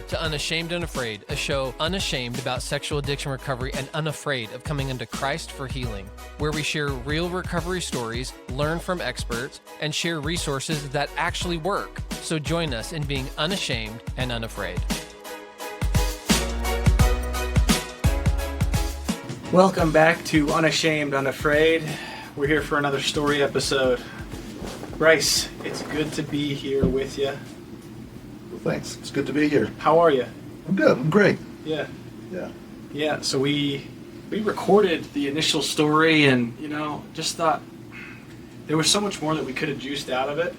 to Unashamed Unafraid, a show unashamed about sexual addiction recovery and unafraid of coming into Christ for healing, where we share real recovery stories, learn from experts, and share resources that actually work. So join us in being unashamed and unafraid. Welcome back to Unashamed Unafraid. We're here for another story episode. Bryce, it's good to be here with you. Well, thanks. It's good to be here. How are you? I'm good. I'm great. Yeah. Yeah. So we recorded the initial story, and just thought there was so much more that we could have juiced out of it.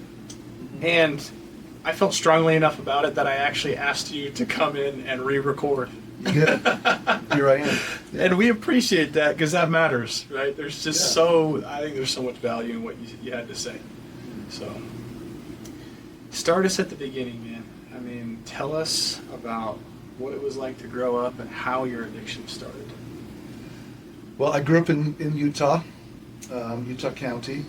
And I felt strongly enough about it that I actually asked you to come in and re-record. Yeah. Here I am. Yeah. And we appreciate that because that matters, right? There's just I think there's so much value in what you had to say. So, start us at the beginning, man. I mean, tell us about what it was like to grow up and how your addiction started. Well, I grew up in Utah, Utah County.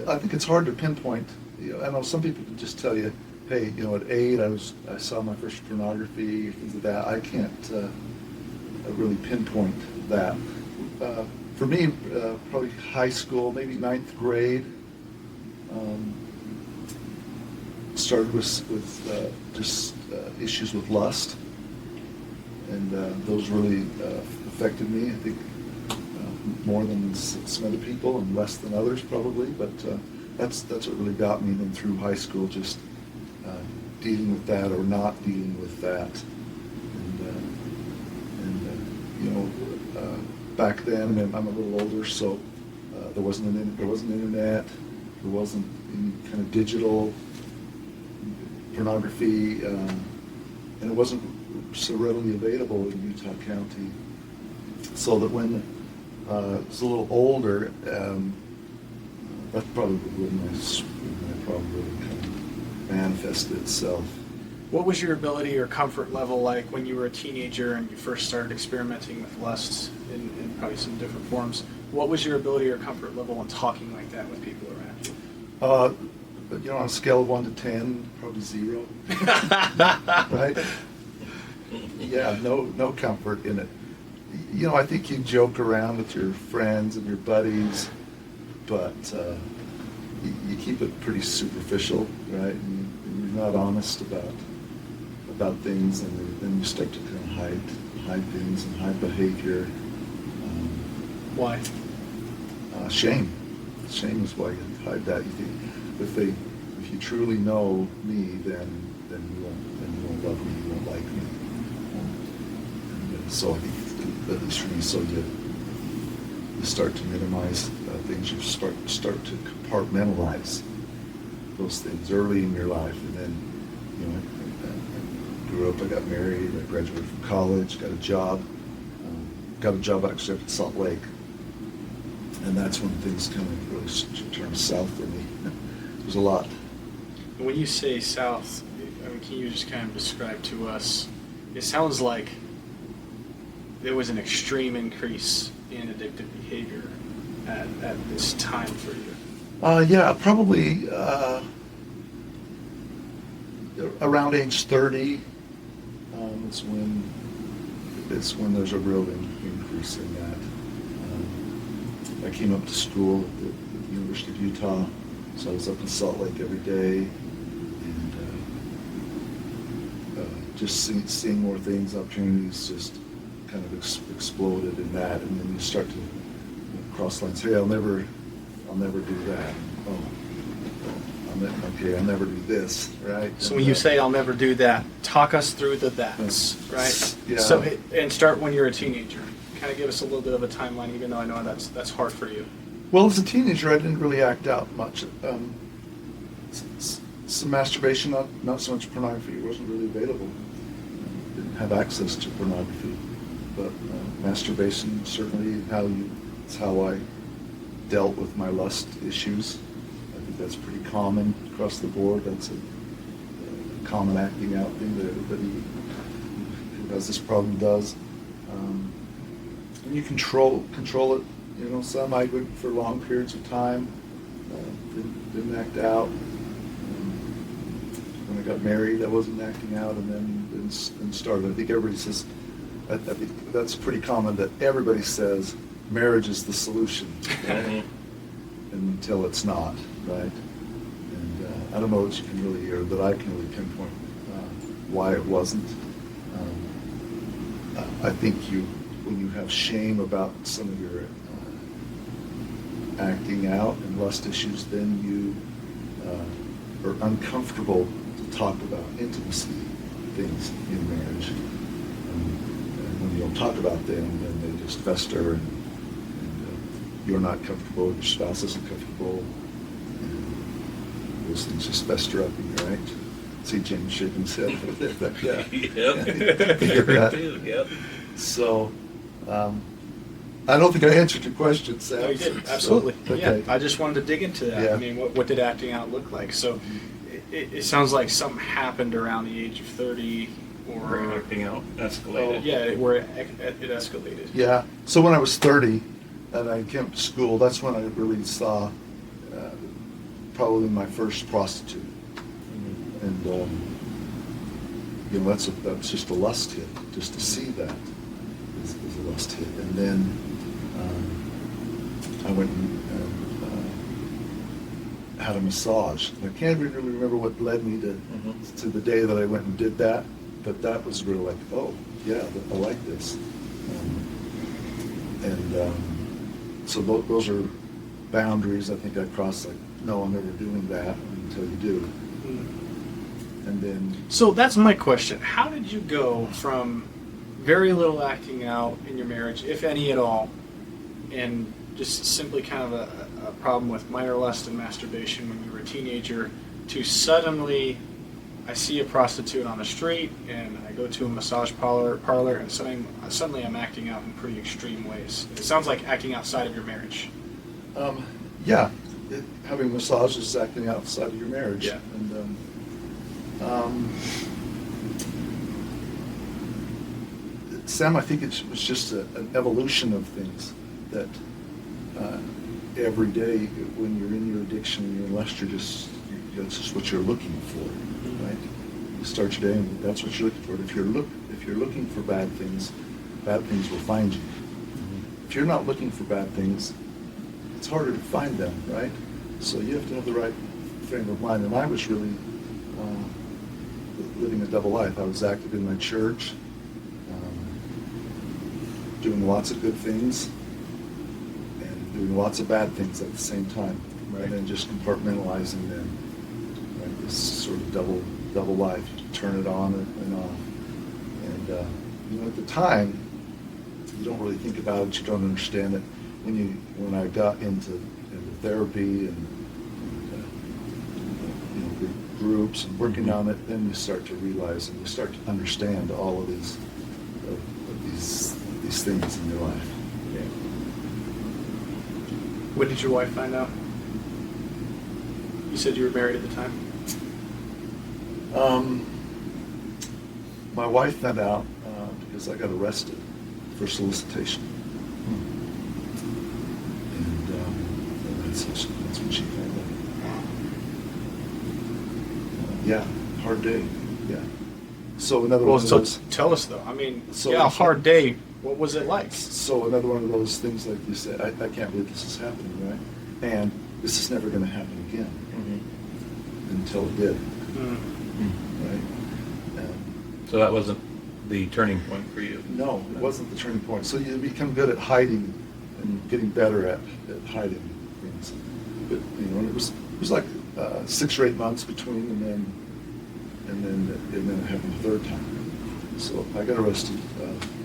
I think it's hard to pinpoint. I know some people can just tell you, hey, at 8 I saw my first pornography, things like that. I can't really pinpoint that. For me, probably high school, maybe 9th grade, started with just issues with lust, and those really affected me. I think more than some other people and less than others probably, but that's what really got me. Then through high school, just dealing with that or not dealing with that, back then, and I'm a little older, so there wasn't internet, there wasn't any kind of digital pornography, and it wasn't so readily available in Utah County. So that when I was a little older, that's probably when my problem really kind of manifested itself. What was your ability or comfort level like when you were a teenager and you first started experimenting with lusts in probably some different forms? What was your ability or comfort level in talking like that with people around you? On a scale of 1 to 10, probably 0. Right? Yeah, no comfort in it. I think you joke around with your friends and your buddies, but you keep it pretty superficial, right? And you're not honest about things, and then you start to kind of hide things and hide behavior. Why? Shame. Shame is why you hide that. You think if you truly know me, then you won't love me, you won't like me. And so I think, at least for me, so you start to minimize things. You start to compartmentalize those things early in your life, and then I grew up. I got married. I graduated from college. Got a job. Actually up in Salt Lake. And that's when things kind of really turned south for me. There's a lot. When you say south, can you just kind of describe to us, it sounds like there was an extreme increase in addictive behavior at this time for you. Yeah, probably around age 30 is when there's a real increase in that. I came up to school at the University of Utah, so I was up in Salt Lake every day, and just seeing more things, opportunities just kind of exploded in that, and then you start to cross lines. Hey, I'll never do that. I'll never do this, right? So when you say I'll never do that, talk us through the that's, right? Yeah. So, and start when you're a teenager. Kind of give us a little bit of a timeline, even though I know that's hard for you. Well, as a teenager, I didn't really act out much. Some masturbation, not so much pornography. It wasn't really available. Didn't have access to pornography, but masturbation certainly it's how I dealt with my lust issues. I think that's pretty common across the board. That's a common acting out thing that everybody who has this problem does. And you control it. Some I would for long periods of time. Didn't act out. I got married, I wasn't acting out, and then started. I think everybody says, I think that's pretty common that everybody says marriage is the solution, right? Until it's not, right? And I don't know that you can really, or that I can really pinpoint why it wasn't. I think when you have shame about some of your acting out and lust issues, then you are uncomfortable to talk about intimacy things in marriage. And when you don't talk about them, then they just fester, and you're not comfortable, your spouse isn't comfortable, and those things just fester up in you, right? See James shaking his head. Yeah. Yep. So, I don't think I answered your question, Sam. No, you did. Absolutely. So, okay. Yeah, I just wanted to dig into that. Yeah. I mean, what did acting out look like? So it sounds like something happened around the age of 30 or... Acting out, escalated. Yeah, where it escalated. Yeah. So when I was 30 and I came to school, that's when I really saw probably my first prostitute. And, that's just a lust hit. Just to see that is a lust hit. And then I went and had a massage. And I can't really remember what led me to the day that I went and did that, but that was really like, oh, yeah, I like this. So those are boundaries I think I crossed, like, no, I'm never doing that until you do. And then... So that's my question. How did you go from very little acting out in your marriage, if any at all, and just simply kind of a problem with minor lust and masturbation when you were a teenager, to suddenly I see a prostitute on the street and I go to a massage parlor and suddenly I'm acting out in pretty extreme ways? It sounds like acting outside of your marriage. Yeah, having massages is acting outside of your marriage. Yeah. And, Sam, I think it was just an evolution of things that every day when you're in your addiction and you're in lust, that's just what you're looking for, right? You start your day and that's what you're looking for. If you're looking for bad things will find you. If you're not looking for bad things, it's harder to find them, right? So you have to have the right frame of mind. And I was really living a double life. I was active in my church, doing lots of good things, and doing lots of bad things at the same time, right? And just compartmentalizing them, right? This sort of double life. You turn it on and off. And at the time, you don't really think about it. You don't understand it. When I got into therapy and groups and working on it, then you start to realize and you start to understand all of these things in your life. Yeah. When did your wife find out? You said you were married at the time. My wife found out because I got arrested for solicitation. And that's when she found out. Yeah, hard day. Yeah. So another one of those. Tell us though. I mean, So- a hard day. What was it like? So another one of those things, like you said, I can't believe this is happening, right? And this is never going to happen again until it did, right? So that wasn't the turning point for you? No, it wasn't the turning point. So you become good at hiding and getting better at hiding things. But it was like 6 or 8 months between, and then it happened the third time. So I got arrested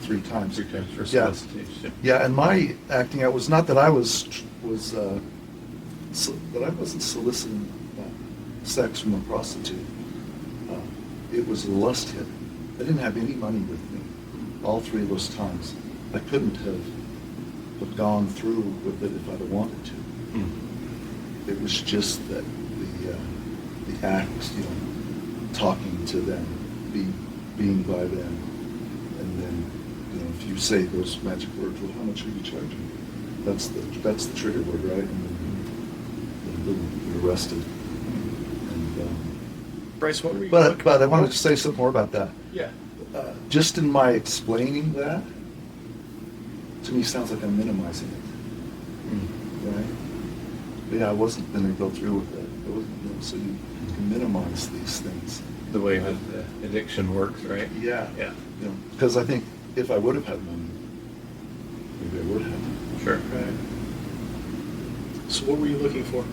3 times. 3 times for Yeah. solicitation. Yeah, and my acting out was not that I that I wasn't soliciting sex from a prostitute. It was a lust hit. I didn't have any money with me all 3 of those times. I couldn't have gone through with it if I'd have wanted to. It was just that the act, talking to them, being by them, and then if you say those magic words, well, how much are you charging? That's the trigger word, right? And then you're arrested. And Bryce, what were you But looking I wanted for? to say something more about that. Yeah. Just in my explaining that, to me sounds like I'm minimizing it. Right? Yeah, I wasn't going to go through with that. I wasn't, so you can minimize these things. The way that the addiction works, right? Yeah. Yeah. Because I think if I would have had money, maybe I would have. Sure. Right. So what were you looking for?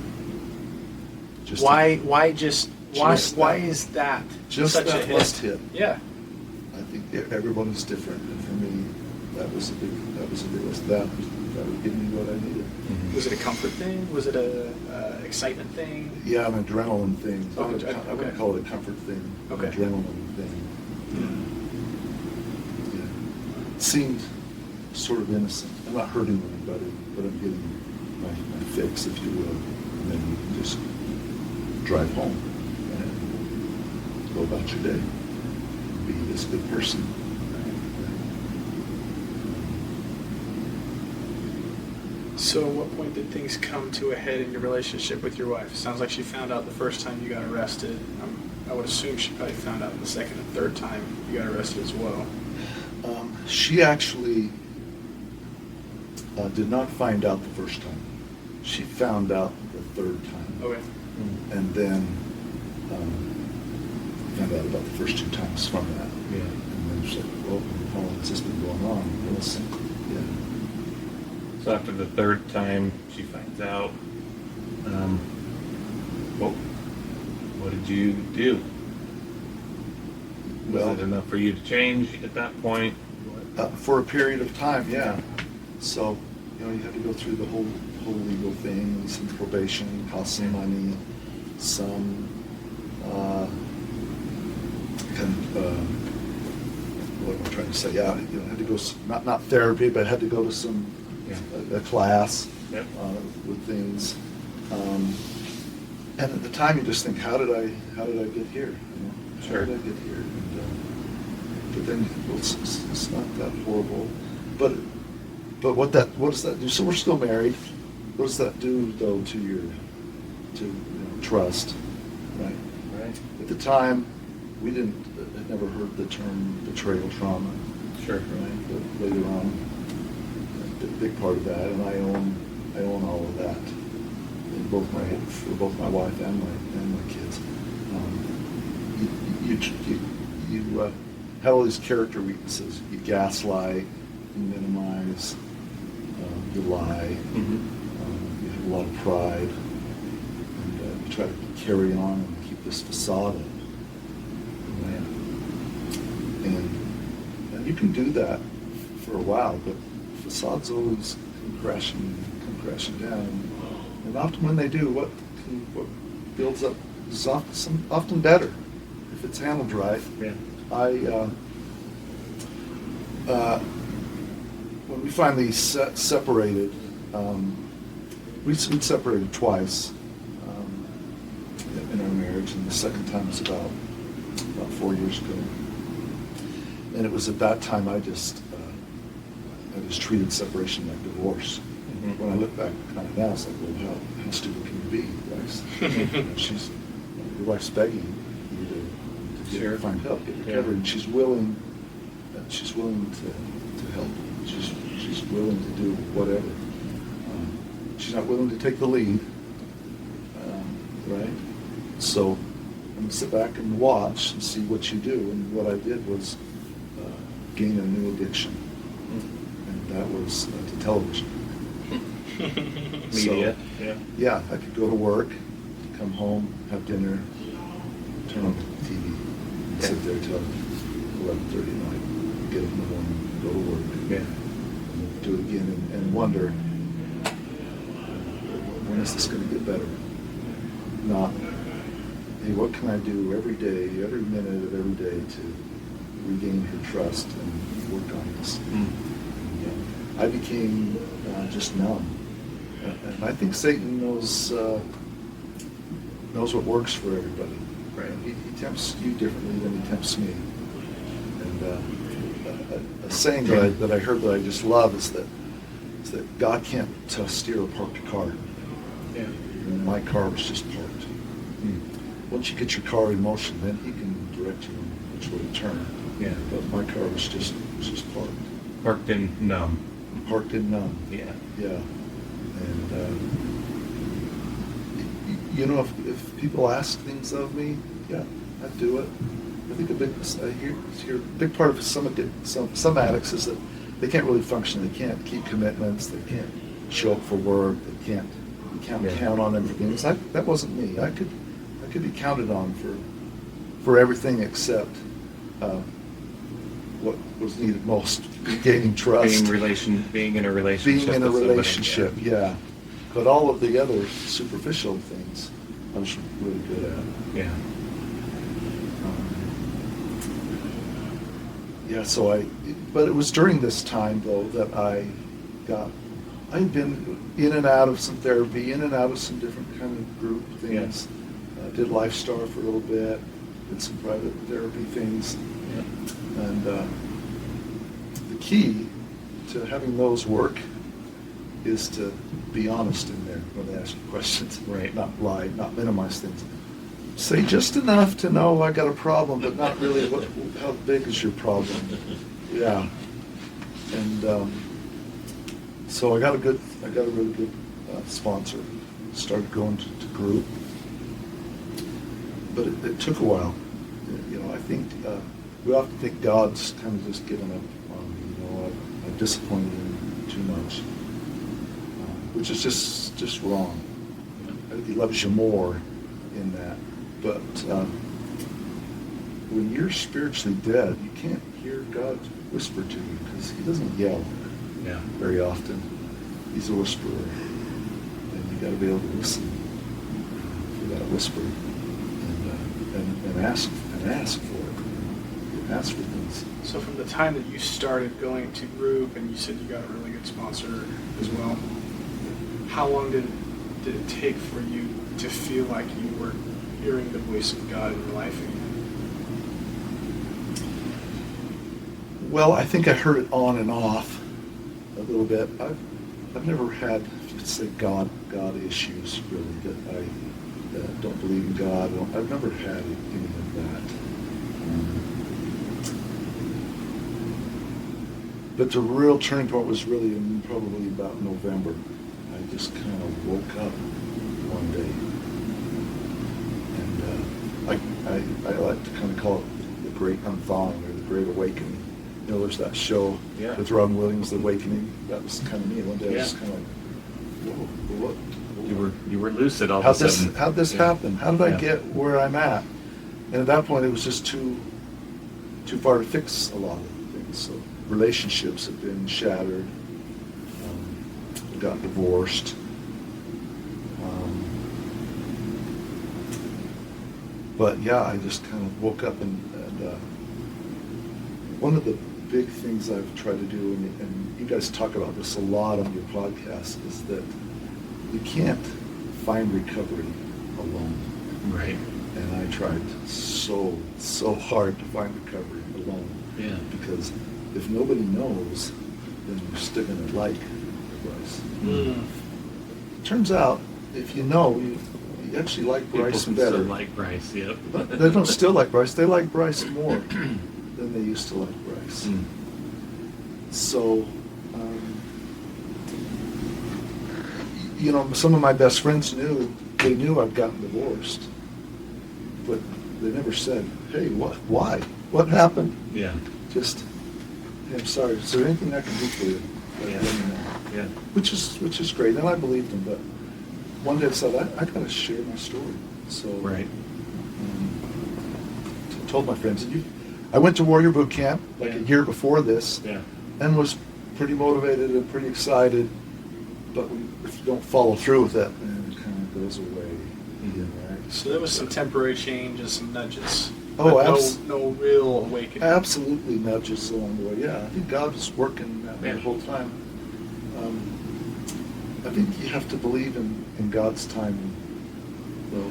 Just Why Just why that- is that just such that a lust hit? hit. Yeah. I think everybody's different, and for me, that was a big list. That would give me what I needed. Mhm. Was it a comfort thing? Was it a excitement thing? Yeah, an adrenaline thing. Oh, I'm okay. going to call it a comfort thing. Okay. An adrenaline thing. Yeah. It seemed sort of innocent. I'm not hurting anybody, but I'm getting my fix, if you will. And then you can just drive home and go about your day. Be this good person. So at what point did things come to a head in your relationship with your wife? Sounds like she found out the first time you got arrested. I would assume she probably found out the second and third time you got arrested as well. She actually did not find out the first time. She found out the third time. Okay. And then found out about the first 2 times from that. Yeah. And then she's like, well, how long has this been going on? Innocent. Yeah. So after the third time, she finds out. What did you do? Was Well, it enough for you to change at that point? for a period of time, yeah. So, you had to go through the whole legal thing, some probation, cost some money, some what am I trying to say? Yeah, had to go not therapy, but had to go to some a class Yep. with things. And at the time, you just think, how did I get here? Sure. How did I get here? And, but then you think, well, it's not that horrible. But what does that do? So we're still married. What does that do though to your trust? Right. Right. At the time, we had never heard the term betrayal trauma. Sure. Right. But later on, a big part of that, and I own all of that. For both my wife and my kids. You have all these character weaknesses. You gaslight, you minimize, you lie. Mm-hmm. You have a lot of pride, and you try to carry on and keep this facade up. And you can do that for a while, but facades always come crashing down. And often when they do, what builds up is often better if it's handled right. Yeah. When we finally separated, we'd separated twice in our marriage, and the second time was about 4 years ago. And it was at that time I just treated separation like divorce. Mhm. When I look back on it now, it's like, well, how stupid can you be, Bryce? Your wife's begging you to find help, get recovery, and she's willing to help. She's willing to do whatever. She's not willing to take the lead, right? So I'm going to sit back and watch and see what you do. And what I did was gain a new addiction, and that was to television. Media. So, yeah, I could go to work, come home, have dinner, turn on the TV, and sit there till 11:30 at night, get up in the morning, go to work, and do it again, and wonder, when is this going to get better? Not, hey, what can I do every day, every minute of every day to regain her trust and work on this? I became just numb. And I think Satan knows what works for everybody. Right. He tempts you differently than he tempts me. And a saying that I heard that I just love is that God can't steer a parked car. Yeah. And my car was just parked. once you get your car in motion, then he can direct you on which way to turn. Yeah. But my car was just parked. Parked in numb. Parked in none. Yeah. Yeah. And, you know, if people ask things of me, yeah, I'd do it. I think a big part of some addicts is that they can't really function. They can't keep commitments. They can't show up for work. They can't count on everything. That wasn't me. I could be counted on for everything except what was needed most: gaining trust, being in a relationship. Being in a with somebody, relationship, yeah. But all of the other superficial things, I was really good at. Yeah. Yeah, so but it was during this time, though, that I'd been in and out of some therapy, in and out of some different kind of group things. Did Lifestar for a little bit, did some private therapy things. Yeah. And the key to having those work is to be honest in there when they ask you questions. Right. Not lie, not minimize things. Say just enough to know I got a problem, but not really how big is your problem. Yeah. And so I got a really good sponsor. Started going to group, but it took a while. You know, I think we often think God's kind of just given up on me. You know, I've disappointed him too much, which is just wrong. I think he loves you more in that. But when you're spiritually dead, you can't hear God whisper to you because he doesn't yell very often. He's a whisperer, and you got to be able to listen for that whisper and ask for it. Ask for things. So from the time that you started going to group, and you said you got a really good sponsor as well, how long did it take for you to feel like you were hearing the voice of God in your life again? Well, I think I heard it on and off a little bit. I've never had, let's say, God issues really, that I don't believe in God. I've never had any of that. But the real turning point was really in probably about November. I just kind of woke up one day. And I like to kind of call it the Great Unthawing or the Great Awakening. You know, there's that show with Robin Williams, The Awakening. That was kind of me. One day I was kind of like, whoa, what? You were lucid all of a sudden. How'd this happen? How did I get where I'm at? And at that point, it was just too far to fix a lot of things. So relationships had been shattered. We got divorced. But yeah, I just kind of woke up and one of the big things I've tried to do, and you guys talk about this a lot on your podcast, is that you can't find recovery alone. Right. And I tried so hard to find recovery alone. Yeah. Because if nobody knows, then you're still going to like Bryce. Mm. Turns out, if you know, you actually like Bryce People better. still like Bryce, yep. They don't still like Bryce. They like Bryce more than they used to like Bryce. Mm. So, you know, some of my best friends knew I'd gotten divorced, but they never said, "Hey, why? What happened?" Yeah. Just, "Hey, I'm sorry. Is there anything I can do for you?" Yeah. Let me know. Yeah. Which is great, and I believed them. But one day I said, I got to share my story. So, Right. told my friends, I went to Warrior Boot Camp like a year before this, and was pretty motivated and pretty excited. But if you don't follow through with that, then it kind of goes away. Right? So there was some temporary change and some nudges. Oh, but no real awakening. Absolutely nudges along the way. Yeah, I think God was working that way the whole time. I think you have to believe in God's timing. Well,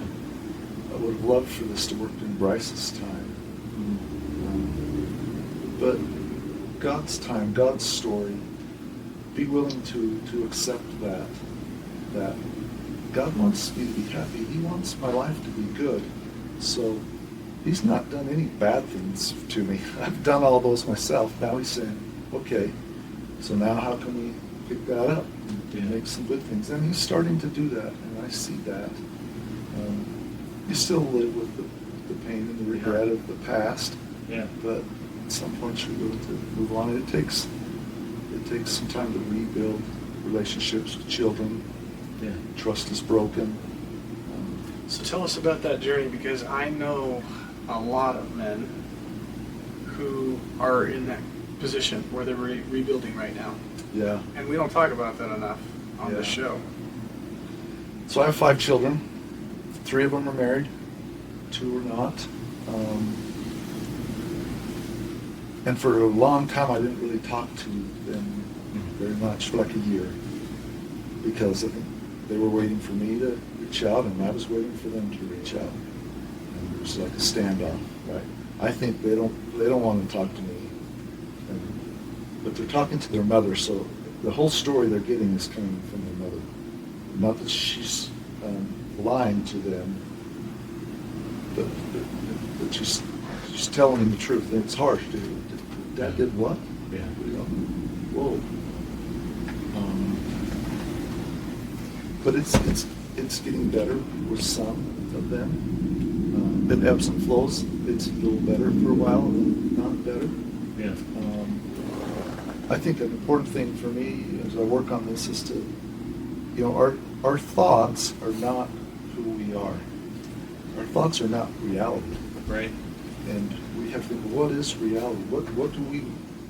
I would have loved for this to work in Bryce's time. But God's time, God's story, be willing to accept that God wants me to be happy. He wants my life to be good. So he's not done any bad things to me. I've done all those myself. Now he's saying, okay, so now how can we pick that up and make some good things? And he's starting to do that, and I see that. You still live with the pain and the regret of the past, but at some point you're going to move on. It takes some time to rebuild relationships with children. Trust is broken. So tell us about that journey, because I know a lot of men who are in that position where they're rebuilding right now. Yeah. And we don't talk about that enough on the show. So I have 5 children. 3 of them are married. 2 are not. And for a long time I didn't really talk to them very much, for like a year, because I think they were waiting for me to reach out, and I was waiting for them to reach out. And it was like a standoff, right? I think they don't want to talk to me, but they're talking to their mother, so the whole story they're getting is coming from their mother. Not that she's lying to them, but she's telling them the truth. And it's harsh, dude. Dad did what? Yeah. You know, whoa. But it's getting better with some of them. It ebbs and flows. It's a little better for a while, and then not better. Yeah. I think an important thing for me as I work on this is to, our thoughts are not who we are. Our thoughts are not reality. Right. And we have to think, what is reality? What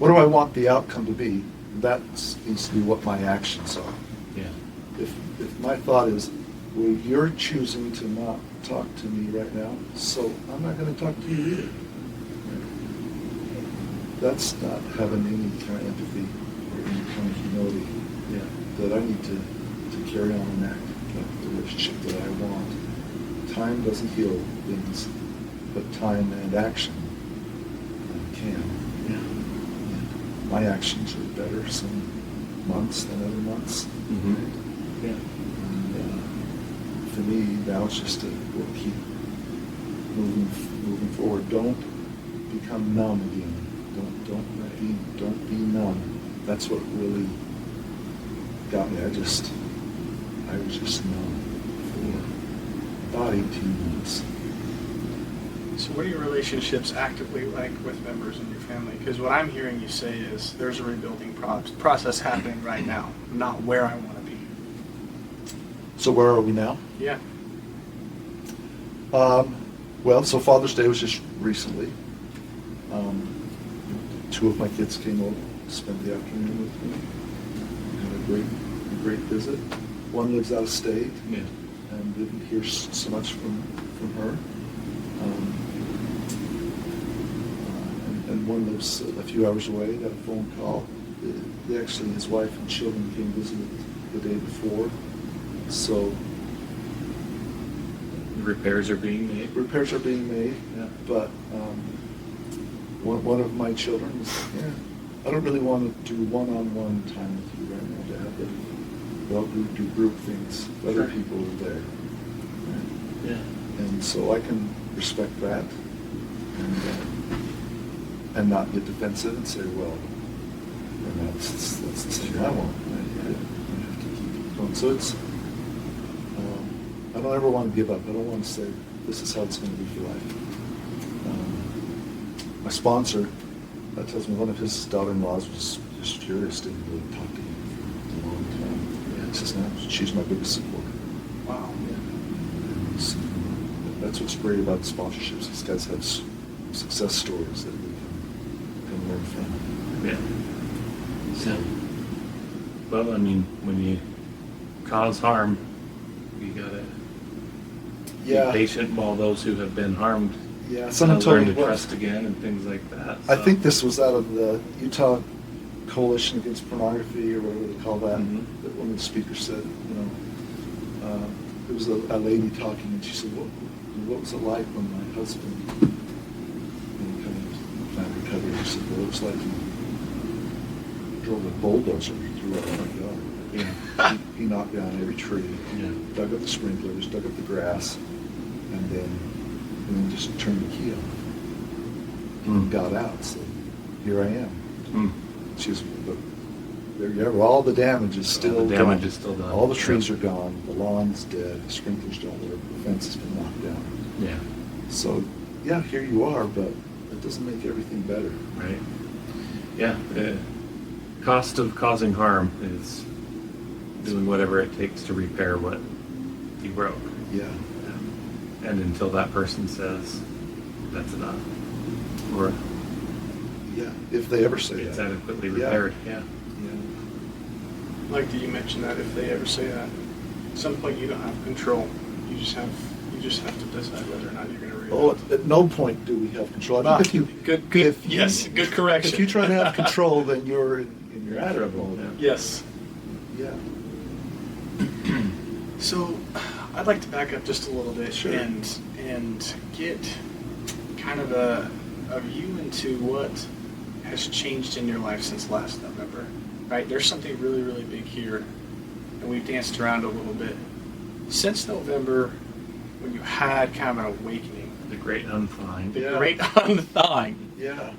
do I want the outcome to be? That needs to be what my actions are. Yeah. If my thought is, well, you're choosing to not talk to me right now, so I'm not going to talk to you either. That's not having any kind of empathy or any kind of humility. That I need to carry on and act like the relationship that I want. Time doesn't heal things, but time and action can. And my actions are better some months than other months. Mm-hmm. Yeah. And for me, now it's just to keep moving forward. Don't become numb again. Don't be numb. That's what really got me. I was just numb for about 18 months. So what are your relationships actively like with members in your family? Because what I'm hearing you say is there's a rebuilding process happening right now, not where I want to be. So where are we now? Yeah. Well, so Father's Day was just recently. 2 of my kids came over, spent the afternoon with me. Had a great visit. One lives out of state, and didn't hear so much from her. And one lives a few hours away. Got a phone call. Actually, his wife and children came visit the day before. So Repairs are being made. But one of my children was, I don't really want to do one-on-one time with you right now, Dad, but we'll do group things. Other people are there. Right? Yeah. And so I can respect that and not get defensive and say, well, that's the thing I want. I have to keep it going. So it's, I don't ever want to give up. I don't want to say, this is how it's going to be for life. My sponsor tells me one of his daughter-in-laws was just furious, didn't really talk to him for a long time. He says, no, she's my biggest supporter. Wow. So, that's what's great about sponsorships. These guys have success stories that we can learn from. Yeah. So, well, I mean, when you cause harm, you gotta be patient while those who have been harmed someone told learn me to trust again and things like that. I think this was out of the Utah Coalition Against Pornography, or whatever they call that. Mm-hmm. That one of the speakers said, there was a lady talking, and she said, what was it like when my husband kind of found recovery? She said, well, it was like he drove a bulldozer through our front yard. Yeah. He knocked down every tree, dug up the sprinklers, dug up the grass, and then then just turned the key off and got out. So here I am. She was, but there you have all the damage is still the damage done. is still done. All the trees are gone. The lawn's dead. The sprinklers don't work. The fence has been knocked down. Yeah. So, yeah, here you are, but it doesn't make everything better. Right. Yeah. The cost of causing harm is doing whatever it takes to repair what you broke. Yeah. And until that person says that's enough, or Yeah, if they ever say it's that. adequately repaired. Yeah. Yeah. Like that you mentioned that if they ever say that, at some point you don't have control. You just have to decide whether or not you're going to react. Oh, at no point do we have control. I think if you, Good. Yes, good correction. if you try to have control, then you're in your addict mode. Yes. Yeah. So, I'd like to back up just a little bit Sure. and get kind of a view into what has changed in your life since last November. Right? There's something really, really big here, and we've danced around a little bit. Since November, when you had kind of an awakening, The great unthawing. the great unthawing, Yeah.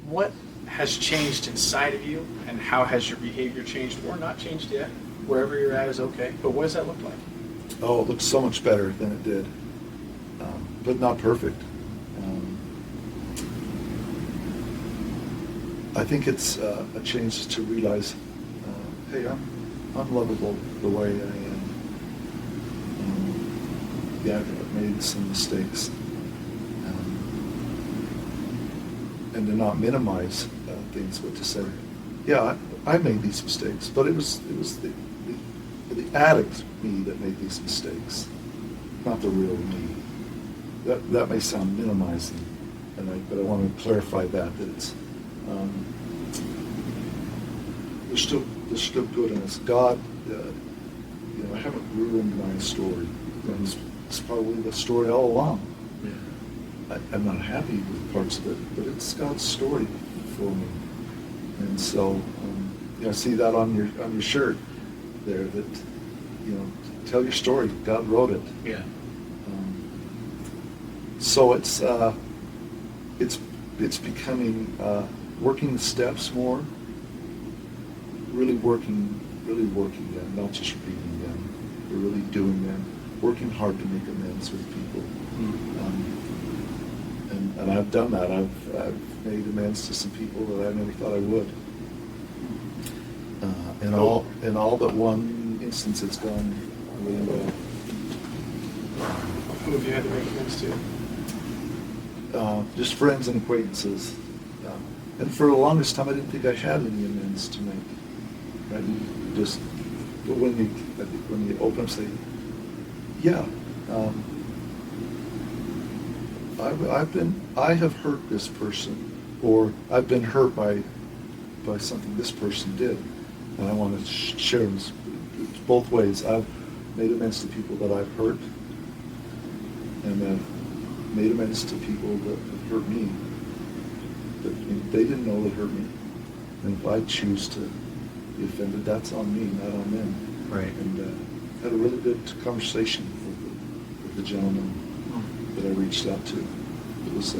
what has changed inside of you, and how has your behavior changed or not changed yet? Wherever you're at is okay, but what does that look like? Oh, it looks so much better than it did, but not perfect. I think it's a change to realize, hey, I'm lovable the way I am. Yeah, I've made some mistakes, and to not minimize things, but to say, yeah, I made these mistakes, but it was the addict me that made these mistakes, not the real me. That may sound minimizing, but I want to clarify that it's there's still good in us. God, I haven't ruined my story. It's probably the story all along. Yeah. I'm not happy with parts of it, but it's God's story for me. And so, I see that on your shirt there. That tell your story. God wrote it. Yeah. So it's becoming working the steps more. Really working them, not just reading them, but really doing them. Working hard to make amends with people. And I've done that. I've made amends to some people that I never thought I would. In all but one instance, it's gone really well. Who have you had to make amends to? Just friends and acquaintances. And for the longest time, I didn't think I had any amends to make. Right? But when you open up, say, yeah. I have hurt this person, or I've been hurt by something this person did, and I want to share this both ways. I've made amends to people that I've hurt, and I've made amends to people that have hurt me. That they didn't know that hurt me, and if I choose to be offended, that's on me, not on them. Right. And had a really good conversation with the gentleman that I reached out to. It was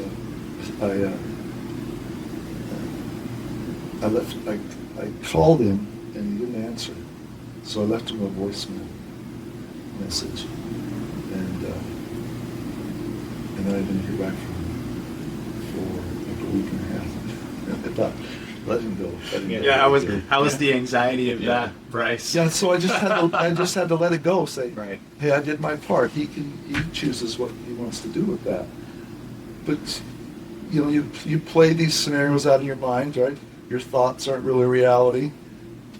I called him and he didn't answer, so I left him a voicemail message, and then I didn't hear back from him for like a week and a half. I thought, let him go. Yeah, how was the anxiety of that, Bryce? Yeah, so I just had to let it go. Say, Right. hey, I did my part. He chooses what he wants to do with that. But you play these scenarios out in your mind, right? Your thoughts aren't really reality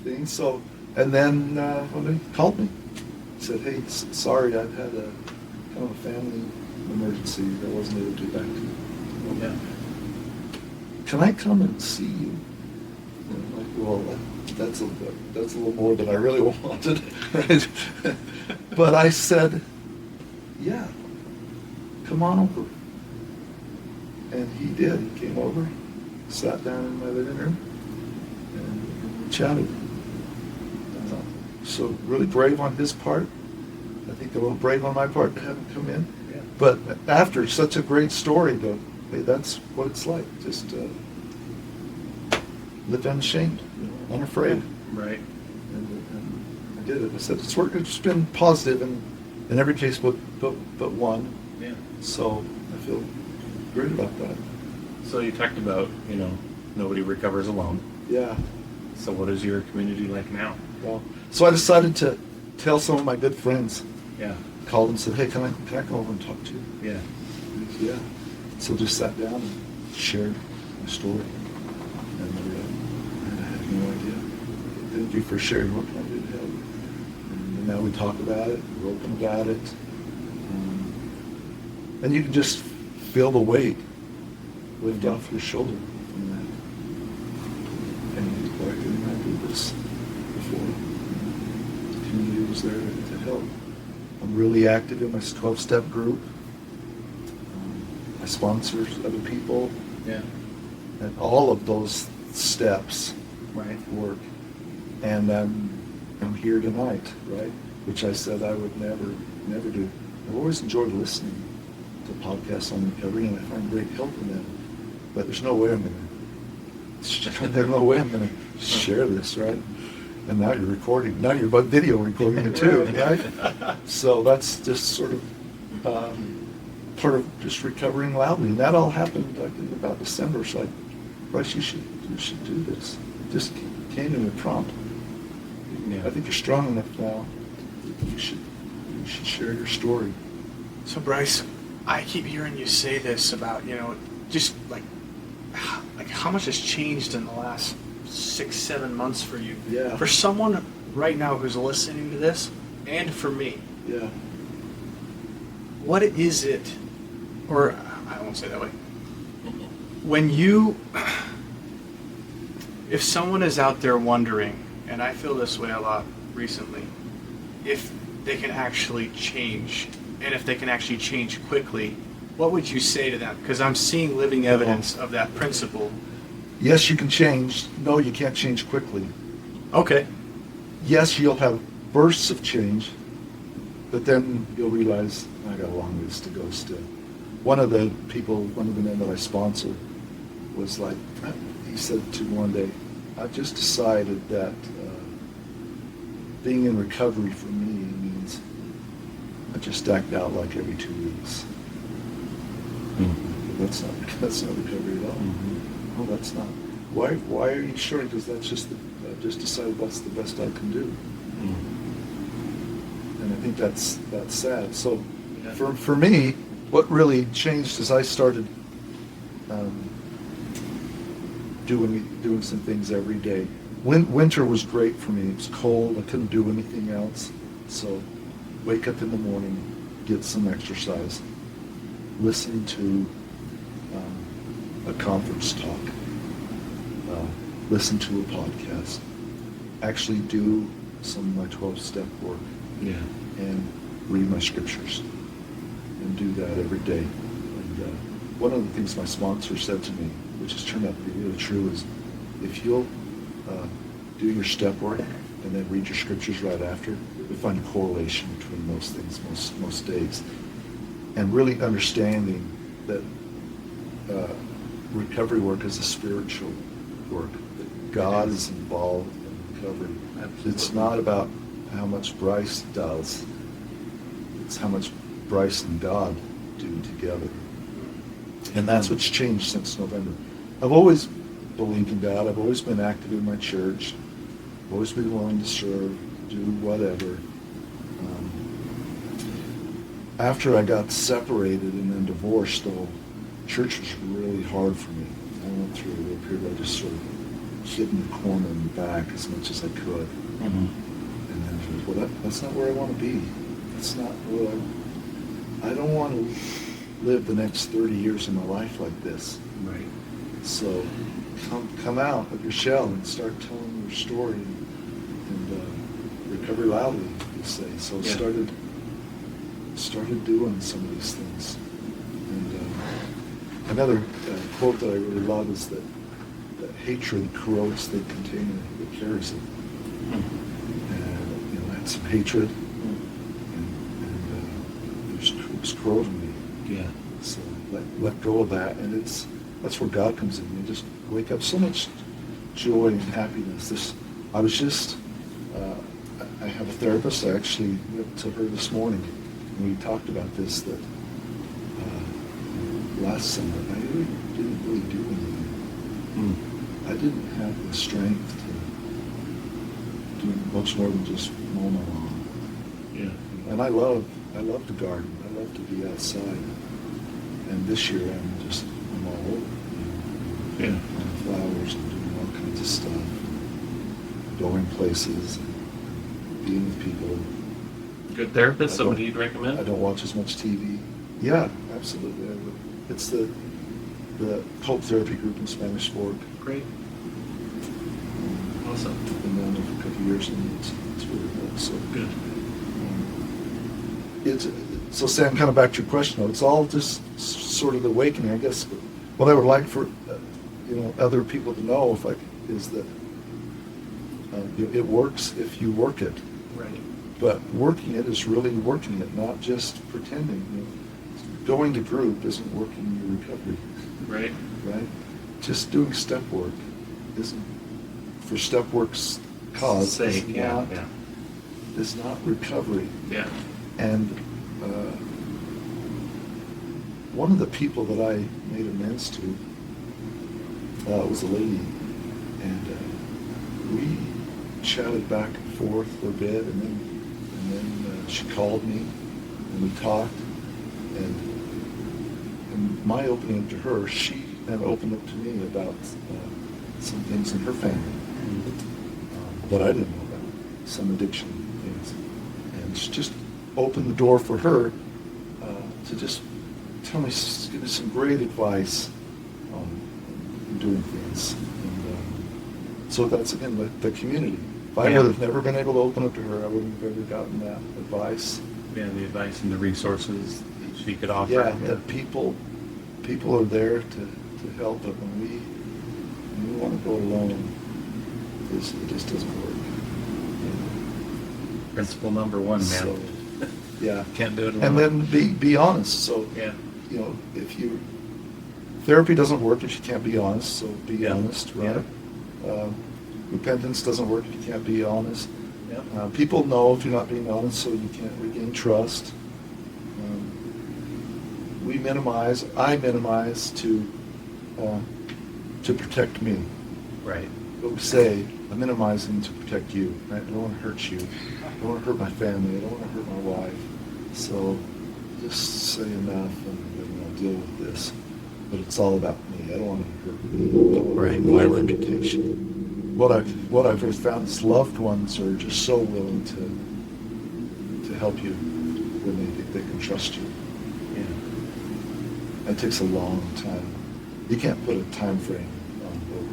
things. So, and then when he called me, he said, hey, sorry, I've had a kind of a family emergency that I wasn't able to get back to you. Yeah. Can I come and see you? And I'm like, well, that's a little more than I really wanted, right? But I said, yeah, come on over. And he did. He came over, sat down in my living room, and chatted. So really brave on his part. I think a little brave on my part to have him come in. Yeah. But after such a great story, though, hey, that's what it's like. Just live unashamed, unafraid. Right. And I did it. I said it's worked. It's been positive in every case but one. Yeah. So I feel great about that. So you talked about, nobody recovers alone. Yeah. So what is your community like now? Well, so I decided to tell some of my good friends. Yeah. Called and said, "Hey, can I come over and talk to you?" Yeah. Yeah. So just sat down and shared my story. And I had no idea. Thank you for sharing. What can I do to help? And now we talk about it. We're open about it. And you can just feel the weight lift off your shoulder from that. And why didn't I do this before? The community was there to help. I'm really active in my 12-step group. I sponsor other people. Yeah. And all of those steps work. And I'm here tonight, right? Which I said I would never do. I've always enjoyed listening to podcasts on recovery, and I find great help in them. But there's no way I'm going to share this, right? And now you're recording. Now you're video recording it too, right? So that's just sort of part of just recovering loudly. And that all happened like in about December. So like, Bryce, you should do this. It just came to me prompt. Yeah. I think you're strong enough now. You should share your story. So Bryce, I keep hearing you say this about, just like how much has changed in the last 6-7 months for you. Yeah. For someone right now who's listening to this, and for me, Yeah. what is it, or I won't say that way, if someone is out there wondering, and I feel this way a lot recently, if they can actually change, and if they can actually change quickly, what would you say to them? Because I'm seeing living evidence of that principle. Yes, you can change. No, you can't change quickly. Okay. Yes, you'll have bursts of change, but then you'll realize I got a long ways to go still. One of the men that I sponsor was like, he said to me one day, I've just decided that being in recovery for me means I just act out like every 2 weeks. Mm-hmm. That's not recovery at all. Mm-hmm. No, that's not. Why are you sure? Because that's just I've just decided that's the best I can do. Mm-hmm. And I think that's sad. So Yeah. for me, what really changed is I started doing some things every day. Winter was great for me. It was cold. I couldn't do anything else. So wake up in the morning, get some exercise, listen to a conference talk, listen to a podcast, actually do some of my 12-step work, Yeah. and read my scriptures, and do that every day. And one of the things my sponsor said to me, which has turned out to be really true, is if you'll do your step work and then read your scriptures right after, you'll find a correlation between those things most days. And really understanding that recovery work is a spiritual work, that God is involved in recovery. Absolutely. It's not about how much Bryce does, it's how much Bryce and God do together. And that's what's changed since November. I've always believed in God. I've always been active in my church. I've always been willing to serve, do whatever. After I got separated and then divorced, though, church was really hard for me. I went through a little period I just sort of hid in the corner in the back as much as I could. Mm-hmm. And then I was, well, that's not where I want to be. That's not where I don't want to live the next 30 years of my life like this. Right. So come out of your shell and start telling your story and recover loudly, you say. So Yeah. started doing some of these things. And another quote that I really love is that hatred corrodes the container that carries it. And I had some hatred, and it was corroding me. Yeah. So let go of that, and that's where God comes in. You just wake up so much joy and happiness. I was just, I have a therapist. I actually went to her this morning, and we talked about this, that last summer I really didn't really do anything. I didn't have the strength to do much more than just mow my lawn. Yeah. And I love to garden. I love to be outside. And this year I'm all over. Yeah. Planting flowers and doing all kinds of stuff. Going places and being with people. Good therapist, somebody you'd recommend? I don't watch as much TV. Yeah, absolutely. I would. It's the Hope Therapy Group in Spanish Fork. Great. Awesome. I've been down there for a couple of years, and it's really good. So Good. So Sam, kind of back to your question, though, it's all just sort of the awakening, I guess. What I would like for other people to know, is that it works if you work it. Right. But working it is really working it, not just pretending. Going to group isn't working your recovery. Right. Right? Just doing step work isn't, for step work's cause, Sake, yeah. is not recovery. Yeah. And one of the people that I made amends to was a lady, and we chatted back and forth for a bit, and then she called me, and we talked, and my opening up to her, she then opened up to me about some things in her family that I didn't know about, some addiction things, and she just opened the door for her to just give me some great advice on doing things. And so that's, again, the community. If I would have never been able to open up to her, I wouldn't have ever gotten that advice. Yeah, the advice and the resources that she could offer. Yeah, that people are there to help, but when we want to go alone, it just doesn't work. Principle number one, man. So, yeah. Can't do it alone. And then be honest. So, yeah. Therapy doesn't work if you can't be honest, so be honest, right? Yeah. Repentance doesn't work if you can't be honest. Yeah. People know if you're not being honest, so you can't regain trust. I minimize to protect me. Right. But we say, I'm minimizing to protect you. Right? I don't want to hurt you. I don't want to hurt my family. I don't want to hurt my wife. So just say enough and I'll deal with this. But it's all about me. I don't want to hurt me. I don't want to hurt my reputation. What I've found is loved ones are just so willing to help you when they can trust you. Yeah. It takes a long time. You can't put a time frame on, well,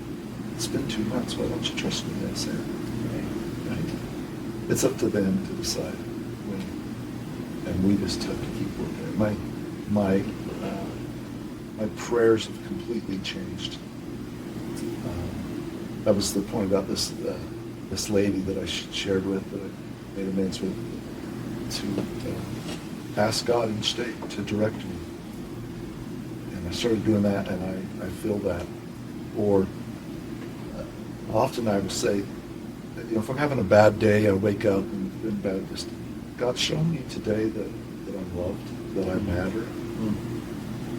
it's been 2 months, why don't you trust me? That's it. Right? It's up to them to decide when. And we just have to keep working it. My prayers have completely changed. That was the point about this lady that I shared with, that I made amends with, to ask God each day to direct me. And I started doing that, and I feel that. Or often I would say, if I'm having a bad day, I wake up and been bad, just God, show me today that I'm loved, that I matter.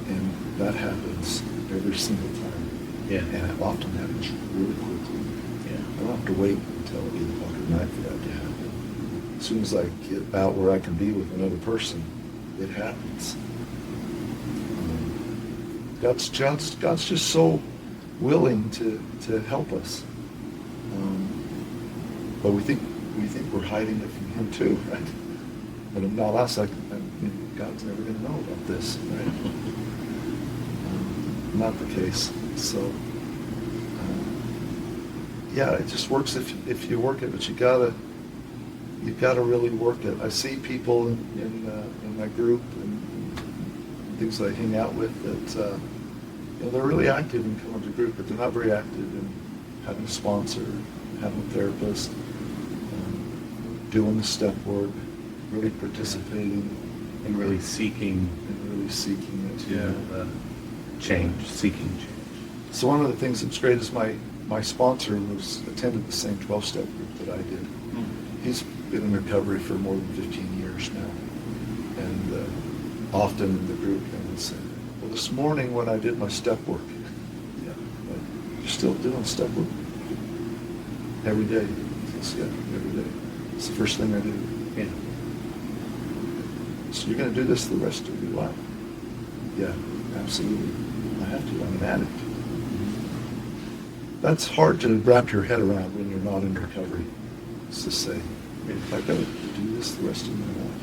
And that happens every single time. Yeah. And it often happens really quickly. Yeah. I don't have to wait until 8 o'clock at night for that to happen. As soon as I get out where I can be with another person, it happens. God's just so willing to help us. But we think we're hiding it from Him too, right? But not us. God's never going to know about this, right? Not the case. So, it just works if you work it, but you've got to really work it. I see people in my group and things I hang out with that they're really active in coming to group, but they're not very active in having a sponsor, having a therapist, doing the step work, really participating, and really seeking really seeking it. Change, seeking change. So one of the things that's great is my sponsor attended the same 12-step group that I did. Mm. He's been in recovery for more than 15 years now. And often in the group, he would say, well, this morning when I did my step work, you're still doing step work? Every day. He says, yeah, every day. It's the first thing I do. Yeah. So you're going to do this the rest of your life? Yeah, absolutely. I have to. I'm an addict. That's hard to wrap your head around when you're not in recovery. It's to say, I've got to do this the rest of my life.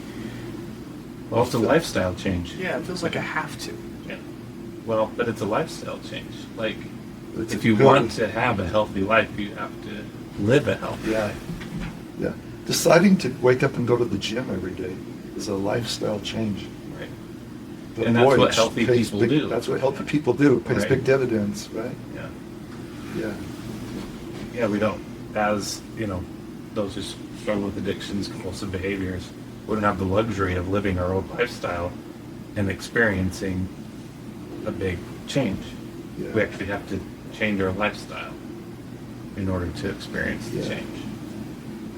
Well, it's a lifestyle change. Yeah, it feels like I have to. Yeah. Well, but it's a lifestyle change. Like, It's if you good- want to have a healthy life, you have to live a healthy Yeah. life. Yeah. Deciding to wake up and go to the gym every day is a lifestyle change. Right. But And that's boy, what it healthy pays people big- do. That's what healthy people do. It pays Right. big dividends, right? Yeah. Yeah. Yeah, we don't, as, those who struggle with addictions, compulsive behaviors, we don't have the luxury of living our old lifestyle and experiencing a big change. Yeah. We actually have to change our lifestyle in order to experience the Yeah. change.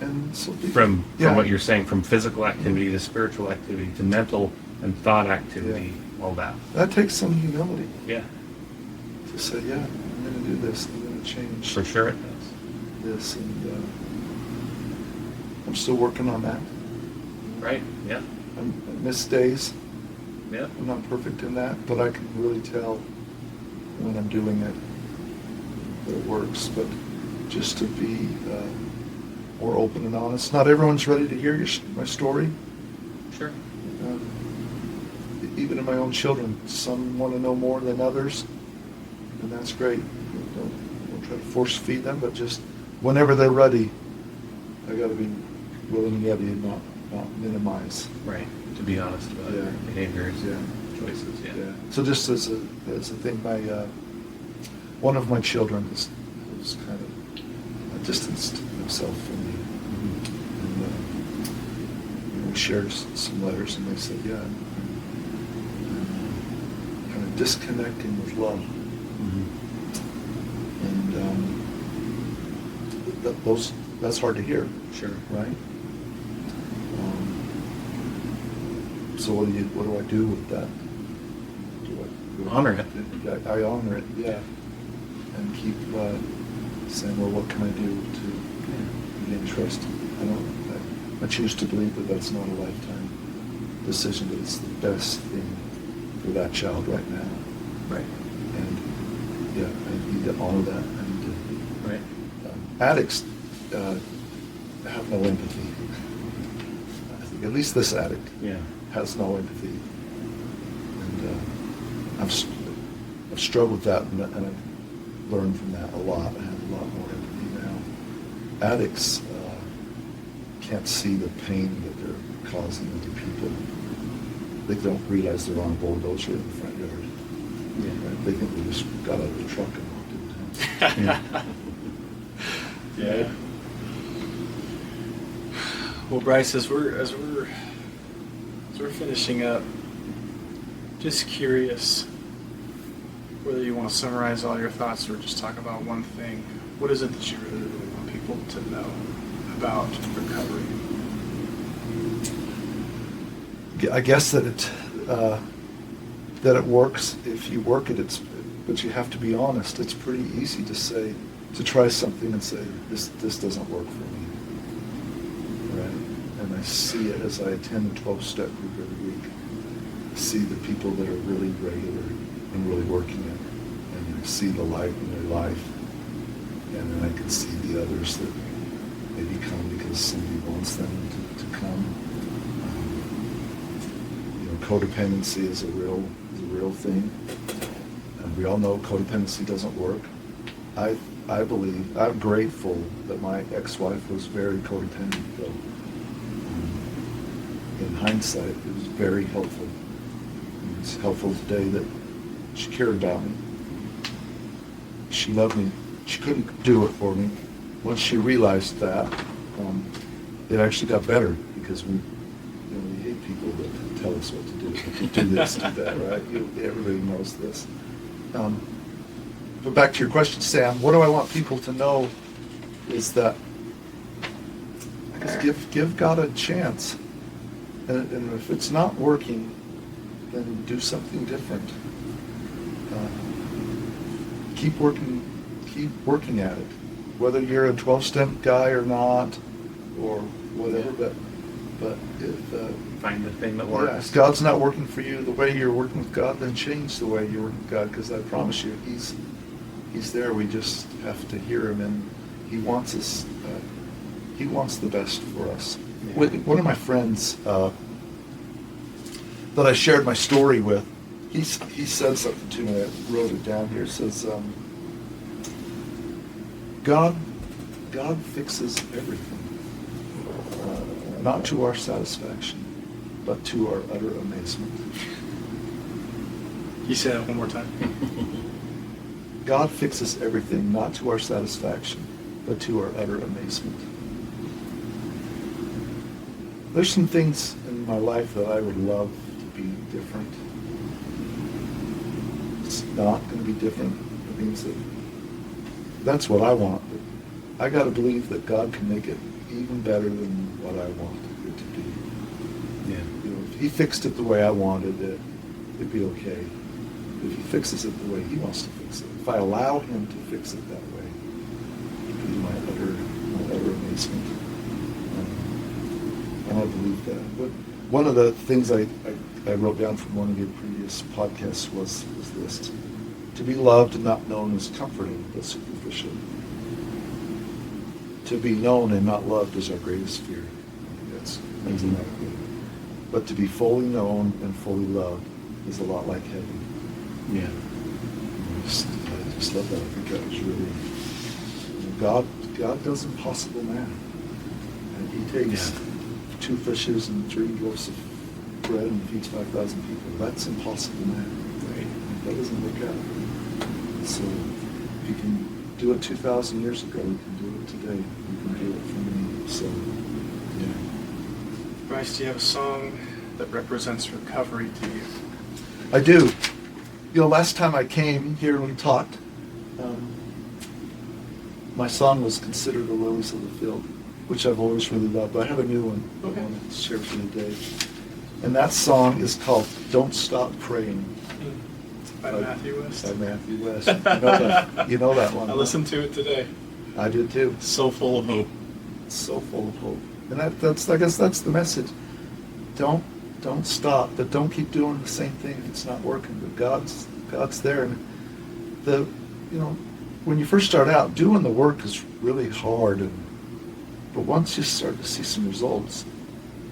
And so From yeah. what you're saying, from physical activity to spiritual activity to mental and thought activity, all that. That takes some humility Yeah, to say, yeah, I'm going to do this. I'm going to change for sure it does. this. And I'm still working on that. Right, yeah, I miss days. yeah. I'm not perfect in that, but I can really tell when I'm doing it that it works. But just to be more open and honest. Not everyone's ready to hear my story. Sure. Even in my own children, some want to know more than others, and that's great. Don't try to force feed them, but just whenever they're ready, I got to be willing and ready and not minimize. Right, to be honest about your behaviors and choices, yeah. So just as a thing, one of my children has kind of distanced himself from me. And we shared some letters, and they said, yeah, I'm kind of disconnecting with love. Mhm. And that's hard to hear. Sure. Right? So what do I do with that? Honor it. I honor it, yeah. And keep saying, well, what can I do to gain trust? I choose to believe that that's not a lifetime decision, that it's the best thing for that child right now. Right. And yeah, I need to honor that. I need to. Right. Addicts have no empathy. I think at least this addict Yeah. has no empathy. And I've struggled with that, and I've learned from that a lot. I have a lot more empathy now. Addicts can't see the pain that they're causing other people. They don't realize they're on a bulldozer in the front yard. Yeah. Right? They think they just got out of the truck and walked into town. Yeah. Well, Bryce, as we're finishing up, just curious whether you want to summarize all your thoughts or just talk about one thing. What is it that you really, really want people to know about recovery? I guess that it works if you work it. But you have to be honest. It's pretty easy to try something and say this doesn't work for me. Right? And I see it as I attend the 12-step group every week. I see the people that are really regular and really working it, and I see the light in their life, and then I can see the others that maybe come because somebody wants them to come. Codependency is a real thing, and we all know codependency doesn't work. I believe, I'm grateful that my ex-wife was very codependent, though. In hindsight, it was very helpful. It's helpful today that she cared about me. She loved me. She couldn't do it for me. Once she realized that, it actually got better because we people that tell us what to do. Do this, do that, right? Everybody knows this. But back to your question, Sam, what do I want people to know is that I guess give God a chance. And if it's not working, then do something different. Keep working at it. Whether you're a 12-step guy or not, or whatever, but if Find the thing that yeah, works. if God's not working for you the way you're working with God, then change the way you're working with God, because I promise you, He's there. We just have to hear Him, and He wants us. He wants the best for us. Yeah. One of my friends that I shared my story with, he said something to me. I wrote it down here. It says, God fixes everything, not to our satisfaction, but to our utter amazement. You say that one more time. God fixes everything, not to our satisfaction, but to our utter amazement. There's some things in my life that I would love to be different. It's not going to be different. It means that's what I want. But I got to believe that God can make it even better than what I want it to be. Yeah. You know, if He fixed it the way I wanted it, it'd be okay. If He fixes it the way He wants to fix it, if I allow Him to fix it that way, it'd be my utter amazement. And I believe that. But one of the things I wrote down from one of your previous podcasts was this: to be loved and not known is comforting but superficial. To be known and not loved is our greatest fear. I think that's amazing. But to be fully known and fully loved is a lot like heaven. Yeah. I just love that. I think that was really, God does impossible math. And He takes 2 fishes and 3 loaves of bread and feeds 5,000 people. That's impossible math. Right. That doesn't work out. So if you can do it 2,000 years ago, you can do it today. You can do it for me. So, yeah. Bryce, do you have a song that represents recovery to you? I do. You know, last time I came here and we talked, my song was considered The Lilies of the Field, which I've always really loved. But I have a new one I want to share with you today. And that song is called Don't Stop Praying. By Matthew West. By Matthew West. You know that one. I listened to it today. I did too. So full of hope. So full of hope. And that's I guess that's the message. Don't stop, but don't keep doing the same thing if it's not working. But God's there. And when you first start out, doing the work is really hard, but once you start to see some results,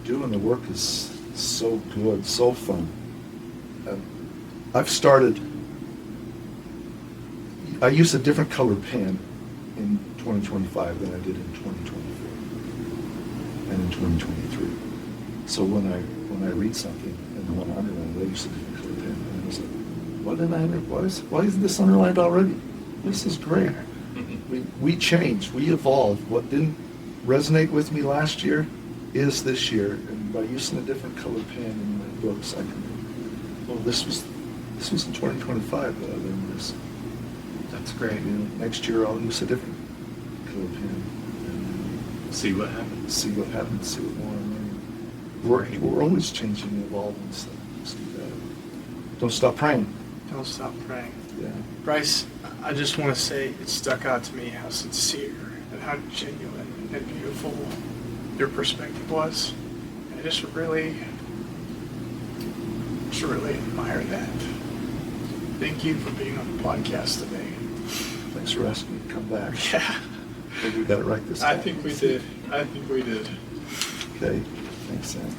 doing the work is so good, so fun. I use a different colored pen in 2025 than I did in 2024 and in 2023. So when I read something and I want to underline it, I use a different colored pen. And I was like, why isn't this underlined already? This is great. We change, we evolve. What didn't resonate with me last year is this year. And by using a different colored pen in my books, I can, this was in 2025 that I learned this. That's great. Next year I'll use a different colored pen. And See what happens. see what happens, see what more I'm learning. We're always changing and evolving, so just do that. Don't stop praying. Don't stop praying. Yeah. Bryce, I just want to say it stuck out to me how sincere and how genuine and beautiful your perspective was. I just really admire that. Thank you for being on the podcast today. Thanks for asking me to come back. Yeah. Maybe we got it right this time. I think we did. Okay. Thanks, Sam.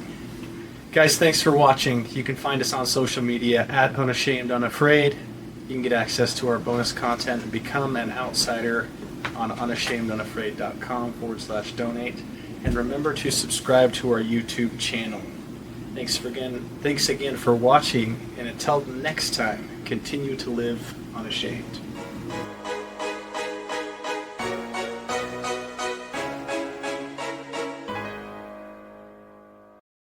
Guys, thanks for watching. You can find us on social media at Unashamed Unafraid. You can get access to our bonus content and become an outsider on unashamedunafraid.com/donate. And remember to subscribe to our YouTube channel. Thanks again for watching, and until next time, continue to live unashamed.